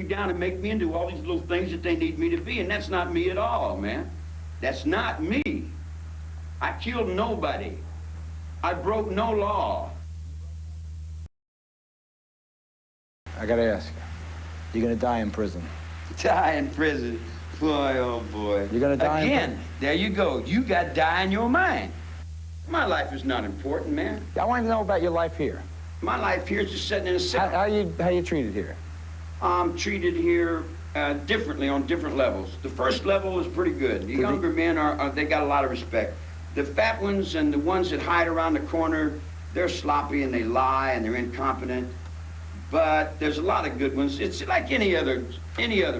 me down and make me into all these little things that they need me to be, and that's not me at all, man. That's not me. I killed nobody. I broke no law. I gotta ask you, you're gonna die in prison. Die in prison? Boy, oh boy. You're gonna die again. There you go. You got die in your mind. My life is not important, man. I want to know about your life here. My life here is just sitting in a cell. How you treated here? I'm treated here differently on different levels. The first level is pretty good. The younger men they got a lot of respect. The fat ones and the ones that hide around the corner, they're sloppy and they lie and they're incompetent. But there's a lot of good ones. It's like any other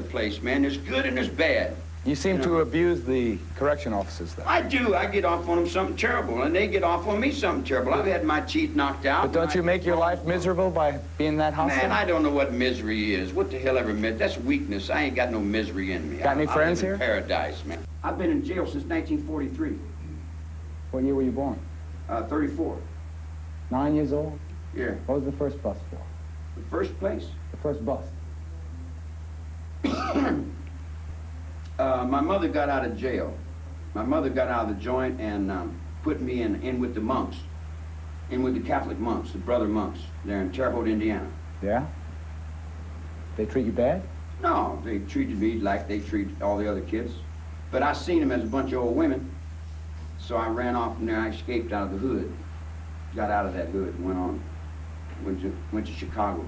place, man. There's good and there's bad. You seem to abuse the correction officers, though. I do. I get off on them something terrible, and they get off on me something terrible. I've had my teeth knocked out. But don't you make your life miserable by being that hostile? Man, I don't know what misery is. What the hell ever misery? That's weakness. I ain't got no misery in me. Got any friends here? Paradise, man. I've been in jail since 1943. What year were you born? 34. 9 years old? Yeah. What was the first bus for? The first place? The first bus. My mother got out of jail. My mother got out of the joint and put me in with the monks, in with the Catholic monks, the brother monks. They're in Terre Haute, Indiana. Yeah? They treat you bad? No, they treated me like they treat all the other kids. But I seen them as a bunch of old women, so I ran off from there. I escaped out of the hood, got out of that hood, and went to Chicago.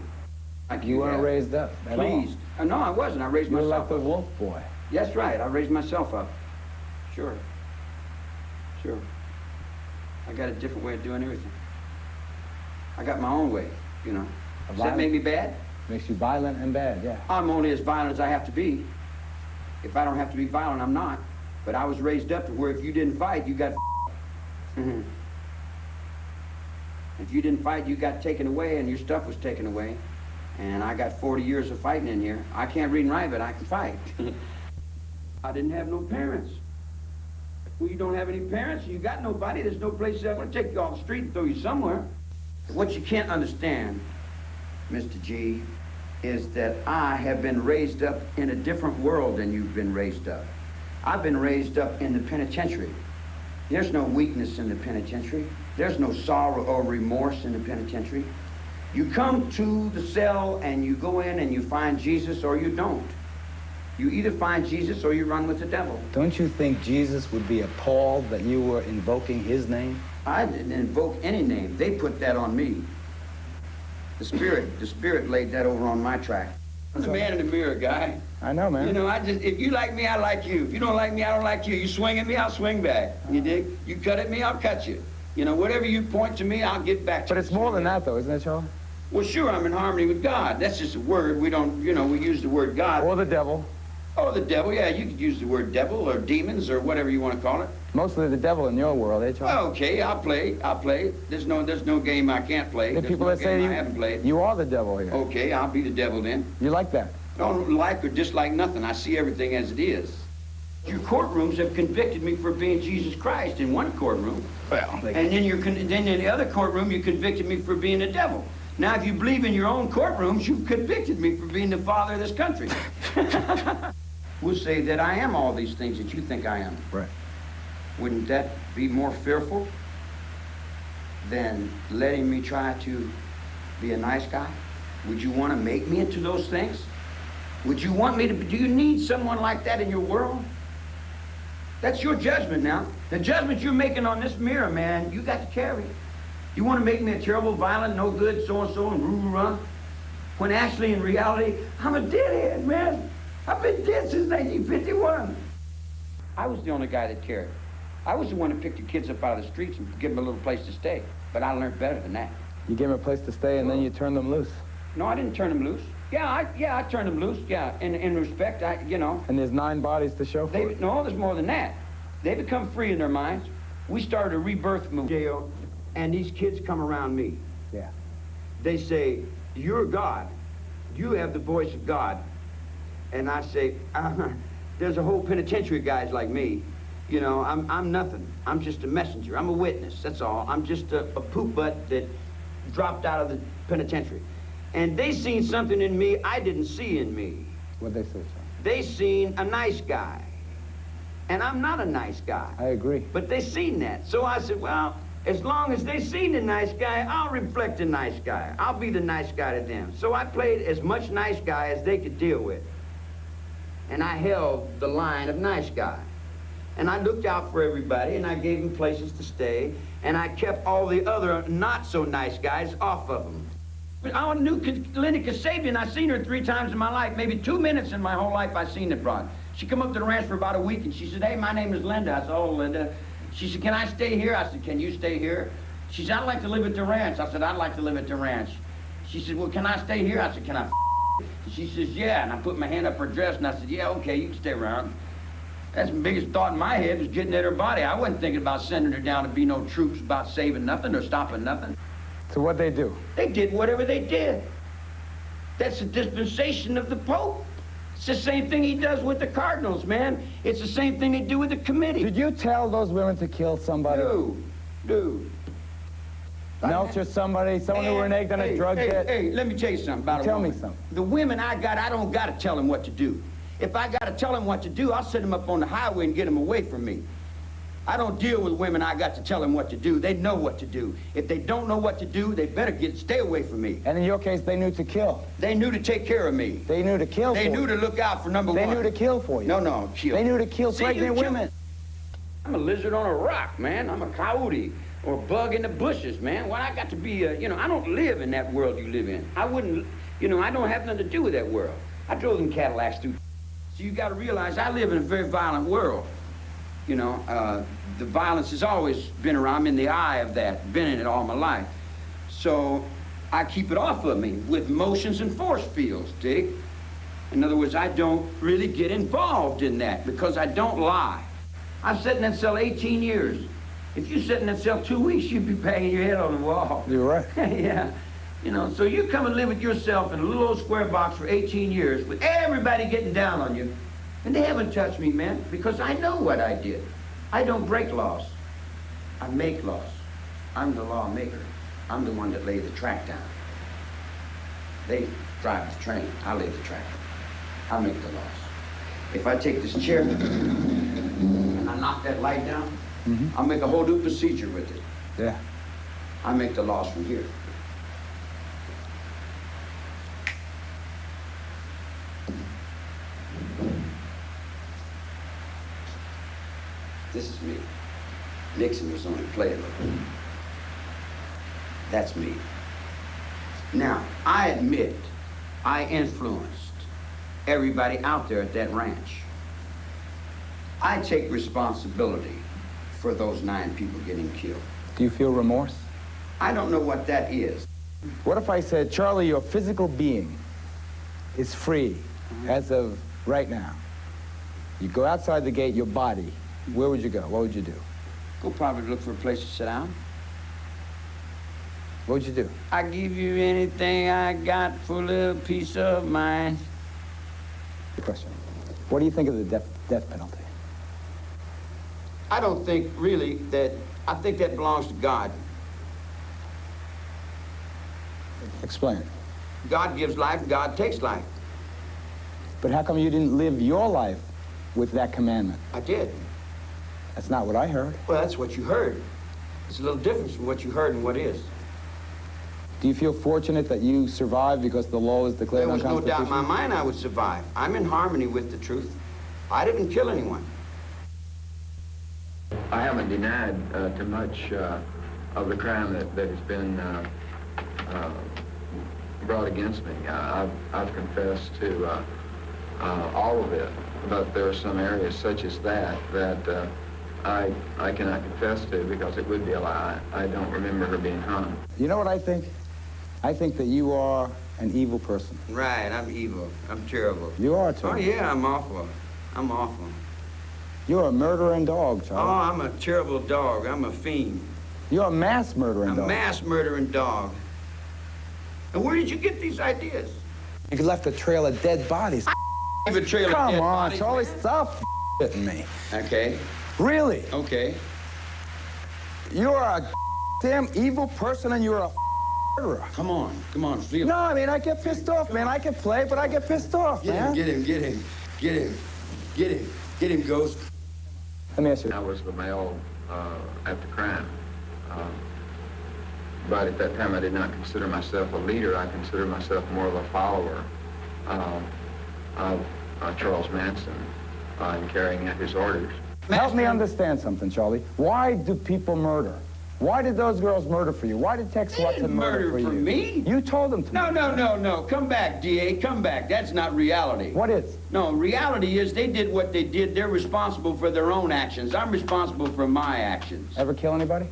You weren't raised up at all? Pleased. No, I wasn't. I raised you myself were like the up. wolf boy. That's right. I raised myself up. Sure. Sure. I got a different way of doing everything. I got my own way, you know. Does that make me bad? Makes you violent and bad, yeah. I'm only as violent as I have to be. If I don't have to be violent, I'm not. But I was raised up to where if you didn't fight, you got If you didn't fight, you got taken away and your stuff was taken away. And I got 40 years of fighting in here. I can't read and write, but I can fight. I didn't have no parents. Well, you don't have any parents, you got nobody, there's no place that's going to take you off the street and throw you somewhere. What you can't understand, Mr. G, is that I have been raised up in a different world than you've been raised up. I've been raised up in the penitentiary. There's no weakness in the penitentiary. There's no sorrow or remorse in the penitentiary. You come to the cell and you go in and you find Jesus or you don't. You either find Jesus or you run with the devil. Don't you think Jesus would be appalled that you were invoking his name? I didn't invoke any name. They put that on me. The Spirit laid that over on my track. I'm the man in the mirror, guy. I know, man. You know, if you like me, I like you. If you don't like me, I don't like you. You swing at me, I'll swing back. You dig? You cut at me, I'll cut you. You know, whatever you point to me, I'll get back to you. But it's more than that, though, isn't it, Charlie? Well, sure, I'm in harmony with God. That's just a word. We don't, you know, we use the word God. Or the devil. Oh, the devil, yeah, you could use the word devil or demons or whatever you want to call it. Mostly the devil in your world, eh, Charlie? Well, okay, I'll play. There's no game I can't play. There's people that say I haven't played. You are the devil here. Okay, I'll be the devil then. You like that? I don't like or dislike nothing. I see everything as it is. Your courtrooms have convicted me for being Jesus Christ in one courtroom. Well, and then then in the other courtroom, you convicted me for being the devil. Now, if you believe in your own courtrooms, you've convicted me for being the father of this country. We'll say that I am all these things that you think I am. Right. Wouldn't that be more fearful than letting me try to be a nice guy? Would you want to make me into those things? Would you want me to, do you need someone like that in your world? That's your judgment now. The judgment you're making on this mirror, man, you got to carry. You want to make me a terrible, violent, no good, so-and-so, and run, when actually, in reality, I'm a deadhead, man. I've been dead since 1951. I was the only guy that cared. I was the one that picked the kids up out of the streets and gave them a little place to stay. But I learned better than that. You gave them a place to stay and then you turned them loose. No, I didn't turn them loose. I turned them loose, yeah. In respect, you know. And there's 9 bodies to show for it. No, there's more than that. They become free in their minds. We started a rebirth movement. Jail, and these kids come around me. Yeah. They say, you're God. You have the voice of God. And I say, there's a whole penitentiary of guys like me. You know, I'm nothing. I'm just a messenger. I'm a witness, that's all. I'm just a poop butt that dropped out of the penitentiary. And they seen something in me I didn't see in me. What'd they say, Charlie? They seen a nice guy. And I'm not a nice guy. I agree. But they seen that. So I said, well, as long as they seen the nice guy, I'll reflect the nice guy. I'll be the nice guy to them. So I played as much nice guy as they could deal with. And I held the line of nice guy. And I looked out for everybody, and I gave them places to stay, and I kept all the other not-so-nice guys off of them. I knew Linda Kasabian. I seen her 3 times in my life, maybe 2 minutes in my whole life I seen the broad. She come up to the ranch for about a week, and she said, hey, my name is Linda. I said, oh, Linda. She said, can I stay here? I said, can you stay here? She said, I'd like to live at the ranch. I said, I'd like to live at the ranch. She said, well, can I stay here? I said, can I She says, yeah. And I put my hand up her dress, and I said, yeah, okay, you can stay around. That's the biggest thought in my head was getting at her body. I wasn't thinking about sending her down to be no troops about saving nothing or stopping nothing. So what'd they do? They did whatever they did. That's the dispensation of the Pope. It's the same thing he does with the cardinals, man. It's the same thing they do with the committee. Did you tell those women to kill somebody? Dude. Melcher somebody, someone who reneged on a drug debt? Hey, let me tell you something about a woman. Tell me something. The women I don't got to tell them what to do. If I got to tell them what to do, I'll set them up on the highway and get them away from me. I don't deal with women I got to tell them what to do. They know what to do. If they don't know what to do, they better stay away from me. And in your case, they knew to kill. They knew to take care of me. They knew to kill for you. They knew to look out for number one. They knew to kill for you. No, kill. They knew to kill pregnant women. I'm a lizard on a rock, man. I'm a coyote or a bug in the bushes, man. Why I got to be I don't live in that world you live in. I wouldn't, I don't have nothing to do with that world. I drove them Cadillacs through. So you got to realize I live in a very violent world. The violence has always been around. I'm in the eye of that, been in it all my life. So I keep it off of me with motions and force fields, dig? In other words, I don't really get involved in that because I don't lie. I've sat in that cell 18 years. If you sit in that cell 2 weeks, you'd be banging your head on the wall. You're right. Yeah. So you come and live with yourself in a little old square box for 18 years with everybody getting down on you. And they haven't touched me, man, because I know what I did. I don't break laws. I make laws. I'm the lawmaker. I'm the one that laid the track down. They drive the train. I lay the track. I make the laws. If I take this chair and I knock that light down, I'll make a whole new procedure with it. Yeah. I make the laws from here. This is me. Nixon was only playing with me. That's me. Now, I admit I influenced everybody out there at that ranch. I take responsibility for those 9 people getting killed. Do you feel remorse? I don't know what that is. What if I said, Charlie, your physical being is free as of right now? You go outside the gate, your body, where would you go? What would you do? Go probably look for a place to sit down. What would you do? I give you anything I got for a little peace of mind. Good question. What do you think of the death penalty? I don't think really I think that belongs to God. Explain. God gives life, God takes life. But how come you didn't live your life with that commandment? I did. That's not what I heard. Well, that's what you heard. It's a little difference from what you heard and what is. Do you feel fortunate that you survived because the law is declared unconstitutional? There was no doubt in my mind I would survive. I'm in harmony with the truth. I didn't kill anyone. I haven't denied too much of the crime that has been brought against me. I've confessed to all of it, but there are some areas such as that I cannot confess to because it would be a lie. I don't remember her being hung. You know what I think? I think that you are an evil person. Right, I'm evil. I'm terrible. You are too. Oh, yeah, I'm awful. I'm awful. You're a murdering dog, Charlie. Oh, I'm a terrible dog. I'm a fiend. You're a mass murdering dog. A mass murdering dog. And where did you get these ideas? You left a trail of dead bodies. Leave a trail of Come dead on, bodies, Charlie, man. stop hitting me. Okay. Really? Okay. You're a damn evil person and you're a murderer. Come on, feel. No, I mean, I get pissed off, man. I can play, but I get pissed off, man. Get him, Ghost. Let me ask you. I was the male at the crime. But at that time, I did not consider myself a leader. I considered myself more of a follower of Charles Manson in carrying out his orders. Help me understand something, Charlie. Why do people murder? Why did those girls murder for you? Why did Tex Watson murder for you? Murder for me? You told them to. No. Come back, D.A. Come back. That's not reality. What is? No, reality is they did what they did. They're responsible for their own actions. I'm responsible for my actions. Ever kill anybody?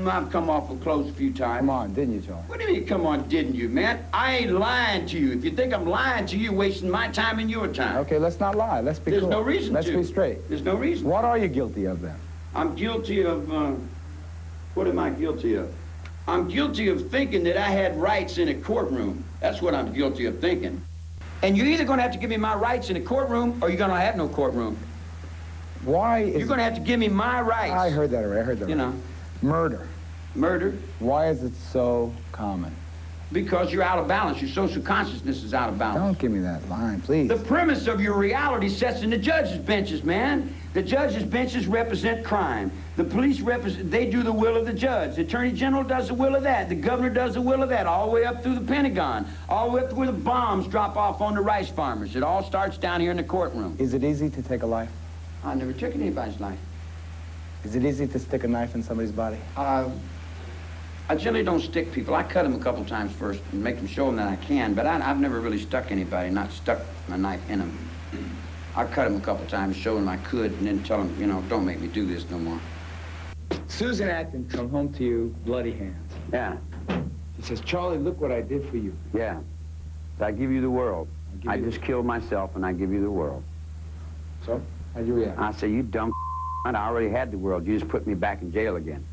I've come off of close a few times. Come on, didn't you, Charlie? What do you mean, come on, didn't you, man? I ain't lying to you. If you think I'm lying to you, wasting my time and your time. Okay, let's not lie. Let's be There's cool. no reason Let's to. be straight. There's no reason. What are you guilty of, then? I'm guilty of, what am I guilty of? I'm guilty of thinking that I had rights in a courtroom. That's what I'm guilty of thinking. And you're either going to have to give me my rights in a courtroom or you're going to have no courtroom. Why is... You're going to have to give me my rights. I heard that already. You know. Murder. Murder. Why is it so common? Because you're out of balance. Your social consciousness is out of balance. Don't give me that line, please. The premise of your reality sets in the judges' benches, man. The judges' benches represent crime. The police they do the will of the judge. The attorney general does the will of that. The governor does the will of that, all the way up through the Pentagon, all the way up to where the bombs drop off on the rice farmers. It all starts down here in the courtroom. Is it easy to take a life? I never took anybody's life. Is it easy to stick a knife in somebody's body? I generally don't stick people. I cut them a couple times first and make them show them that I can, but I've never really stuck anybody, not stuck my knife in them. I cut them a couple times, show them I could, and then tell them, you know, don't make me do this no more. Susan Atkins come home to you, bloody hands. Yeah, She says, Charlie, look what I did for you. yeah. I give you the world. I just killed myself, and I give you the world. So, how'd you react? I say, you dumb I already had the world. You just put me back in jail again.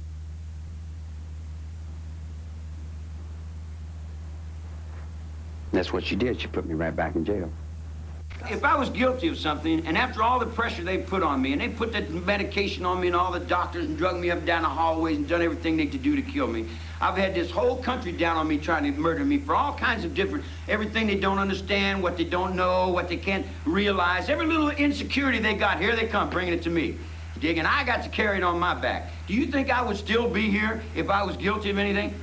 That's what she did. She put me right back in jail. If I was guilty of something, and after all the pressure they put on me, and they put that medication on me and all the doctors and drugged me up and down the hallways and done everything they could do to kill me, I've had this whole country down on me trying to murder me for all kinds of different, everything they don't understand, what they don't know, what they can't realize. Every little insecurity they got, here they come, bringing it to me. Dig, and I got to carry it on my back. Do you think I would still be here if I was guilty of anything?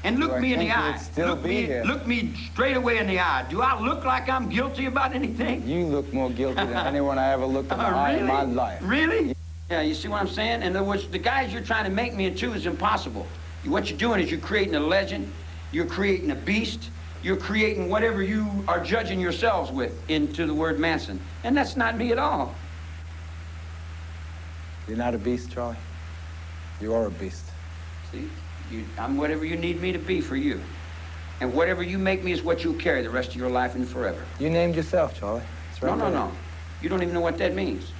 And look me in the eye. Look me straight away in the eye. Do I look like I'm guilty about anything? You look more guilty than anyone I ever looked in the eye in my life. Really? Yeah, you see what I'm saying? In other words, the guys you're trying to make me into is impossible. What you're doing is you're creating a legend, you're creating a beast, you're creating whatever you are judging yourselves with into the word Manson. And that's not me at all. You're not a beast, Charlie. You are a beast. See? I'm whatever you need me to be for you. And whatever you make me is what you'll carry the rest of your life and forever. You named yourself, Charlie. It's right there. No. You don't even know what that means.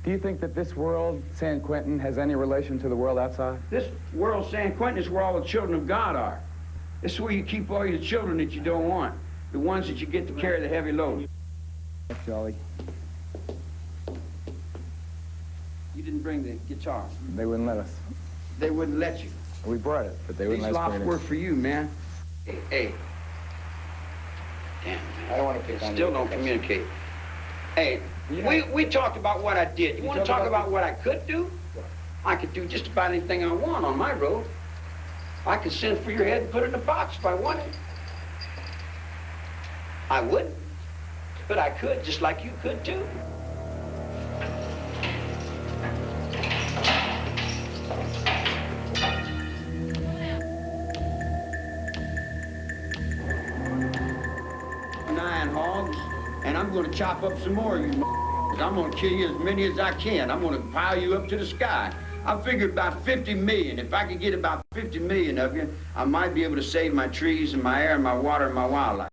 Do you think that this world, San Quentin, has any relation to the world outside? This world, San Quentin, is where all the children of God are. This is where you keep all your children that you don't want. The ones that you get to carry the heavy load. Charlie. You didn't bring the guitar. They wouldn't let us. They wouldn't let you. We brought it, but they wouldn't These let us locks bring were it. for you, man. Hey. Damn, man. I don't want to pick on you. Still don't communicate. Hey, we talked about what I did. You want to talk about what I could do? I could do just about anything I want on my road. I could send for your head and put it in a box if I wanted. I wouldn't, but I could, just like you could too. Hogs, and I'm going to chop up some more of you. I'm going to kill you as many as I can. I'm going to pile you up to the sky. I figured about 50 million. If I could get about 50 million of you, I might be able to save my trees and my air and my water and my wildlife.